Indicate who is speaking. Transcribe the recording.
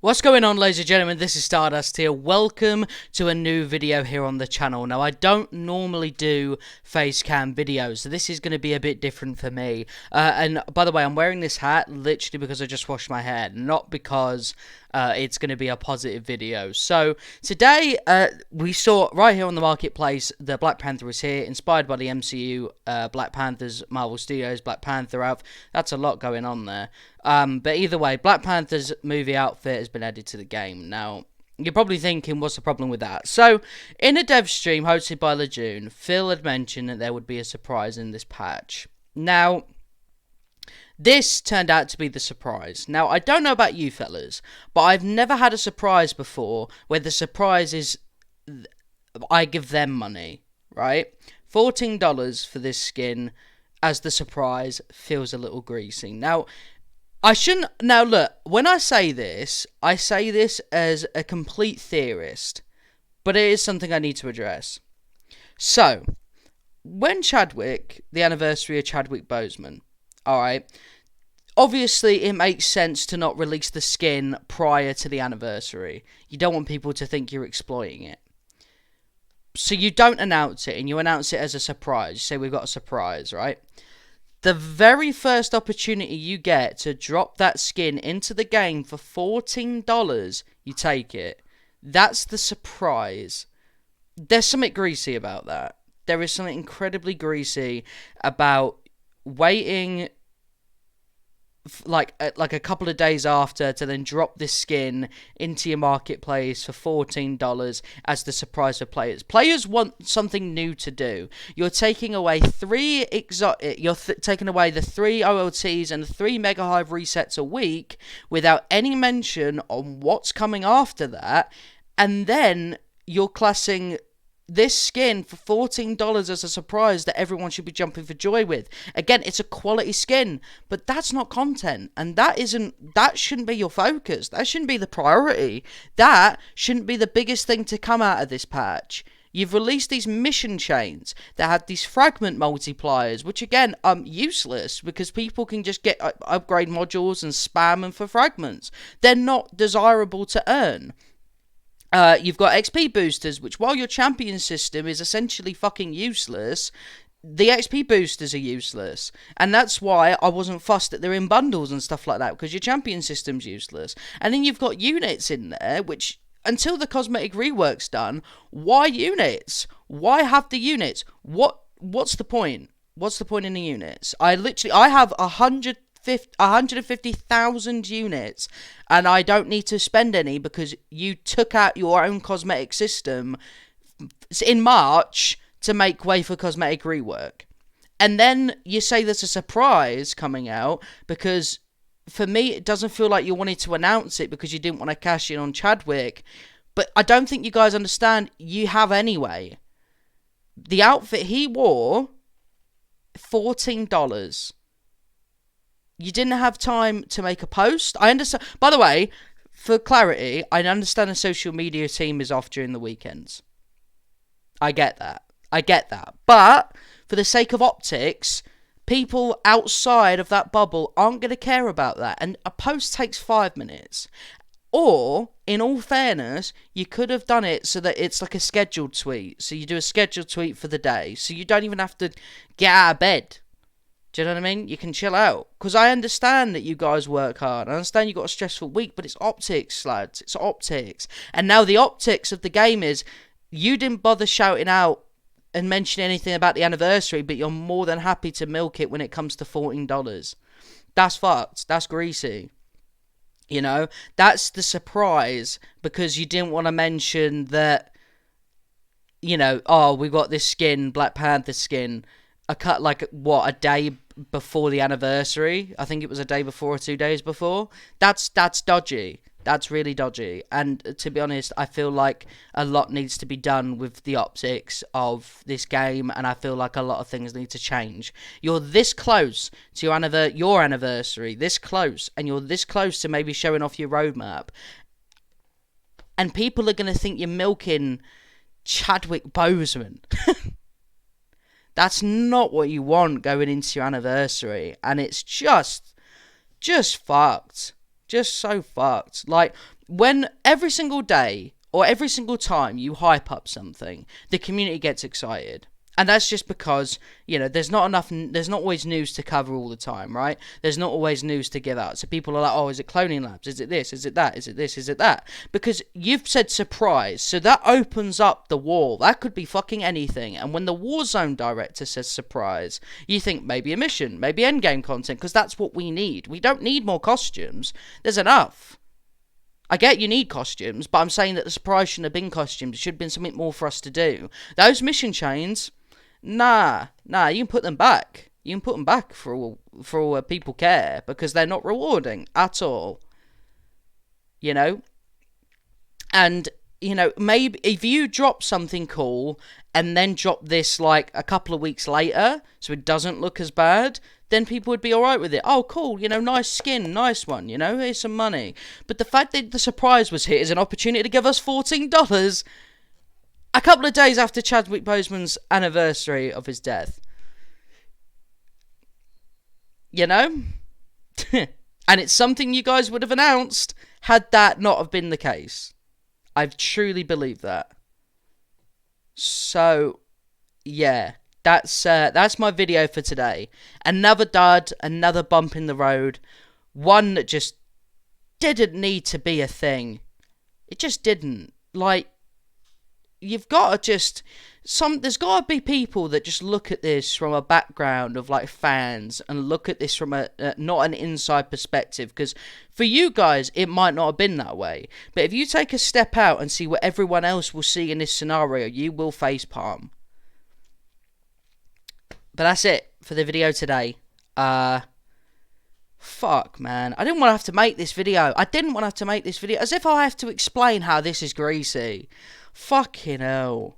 Speaker 1: What's going on, ladies and gentlemen? This is Stardust here. Welcome to a new video here on the channel. Now, I don't normally do face cam videos, so this is going to be a bit different for me. And by the way, I'm wearing this hat literally because I just washed my hair, not because it's going to be a positive video. So today, we saw right here on the marketplace, the Black Panther is here, inspired by the MCU, Black Panther's Marvel Studios Black Panther outfit. That's a lot going on there. But either way, Black Panther's movie outfit has been added to the game. Now, you're probably thinking, what's the problem with that? So, in a dev stream hosted by Lejeune, Phil had mentioned that there would be a surprise in this patch. Now, this turned out to be the surprise. Now, I don't know about you fellas, but I've never had a surprise before where the surprise is I give them money, right? $14 for this skin as the surprise feels a little greasy. Now, I shouldn't... Now, look, when I say this as a complete theorist, but it is something I need to address. So, when Chadwick, the anniversary of Chadwick Boseman, alright, obviously it makes sense to not release the skin prior to the anniversary. You don't want people to think you're exploiting it. So you don't announce it, and you announce it as a surprise. You say, we've got a surprise, right? The very first opportunity you get to drop that skin into the game for $14, you take it. That's the surprise. There's something greasy about that. There is something incredibly greasy about waiting like a couple of days after to then drop this skin into your marketplace for $14 as the surprise for players. Players want something new to do. You're taking away taking away the 3 OLTs and the 3 Mega Hive resets a week without any mention on what's coming after that, and then you're classing this skin for $14 as a surprise that everyone should be jumping for joy with. Again, it's a quality skin, but that's not content, and that shouldn't be your focus. That shouldn't be the priority. That shouldn't be the biggest thing to come out of this patch. You've released these mission chains that have these fragment multipliers, which again are useless because people can just get upgrade modules and spam them for fragments. They're not desirable to earn. You've got XP boosters, which while your champion system is essentially fucking useless, the XP boosters are useless. And that's why I wasn't fussed that they're in bundles and stuff like that, because your champion system's useless. And then you've got units in there, which, until the cosmetic rework's done, why units? Why have the units? What's the point? What's the point in the units? I have 150,000 units, and I don't need to spend any because you took out your own cosmetic system in March to make way for cosmetic rework. And then you say there's a surprise coming out because, for me, it doesn't feel like you wanted to announce it because you didn't want to cash in on Chadwick. But I don't think you guys understand, you have anyway. The outfit he wore, $14. You didn't have time to make a post. I understand. By the way, for clarity, I understand the social media team is off during the weekends. I get that. But for the sake of optics, people outside of that bubble aren't going to care about that. And a post takes 5 minutes. Or, in all fairness, you could have done it so that it's like a scheduled tweet. So you do a scheduled tweet for the day. So you don't even have to get out of bed. Do you know what I mean? You can chill out. Because I understand that you guys work hard. I understand you got a stressful week, but it's optics, lads. It's optics. And now the optics of the game is, you didn't bother shouting out and mention anything about the anniversary, but you're more than happy to milk it when it comes to $14. That's fucked. That's greasy. You know? That's the surprise, because you didn't want to mention that, you know, oh, we got this skin, Black Panther skin, a day before the anniversary. I think it was a day before or 2 days before. That's dodgy. That's really dodgy. And to be honest, I feel like a lot needs to be done with the optics of this game, and I feel like a lot of things need to change. You're this close to your anniversary, this close, and you're this close to maybe showing off your roadmap, and people are going to think you're milking Chadwick Boseman. That's not what you want going into your anniversary. And it's just fucked. Just so fucked. Like, When every single day or every single time you hype up something, the community gets excited. And that's just because, you know, there's not always news to cover all the time, right? There's not always news to give out. So people are like, oh, is it Cloning Labs? Is it this? Is it that? Is it this? Is it that? Because you've said surprise, so that opens up the wall. That could be fucking anything. And when the Warzone director says surprise, you think maybe a mission, maybe endgame content, because that's what we need. We don't need more costumes. There's enough. I get you need costumes, but I'm saying that the surprise shouldn't have been costumes. It should have been something more for us to do. Those mission chains, nah, you can put them back. You can put them back for all people care, because they're not rewarding at all. You know? And, you know, maybe if you drop something cool and then drop this like a couple of weeks later, so it doesn't look as bad, then people would be alright with it. Oh, cool, you know, nice skin, nice one, you know, here's some money. But the fact that the surprise was hit is an opportunity to give us $14 a couple of days after Chadwick Boseman's anniversary of his death. You know? And it's something you guys would have announced had that not have been the case. I truly believe that. So, yeah. That's my video for today. Another dud, another bump in the road. One that just didn't need to be a thing. It just didn't. Like, you've got to just... There's got to be people that just look at this from a background of, like, fans, and look at this from a not an inside perspective. Because for you guys, it might not have been that way. But if you take a step out and see what everyone else will see in this scenario, you will facepalm. But that's it for the video today. Fuck, man. I didn't want to have to make this video. As if I have to explain how this is greasy. Fucking hell.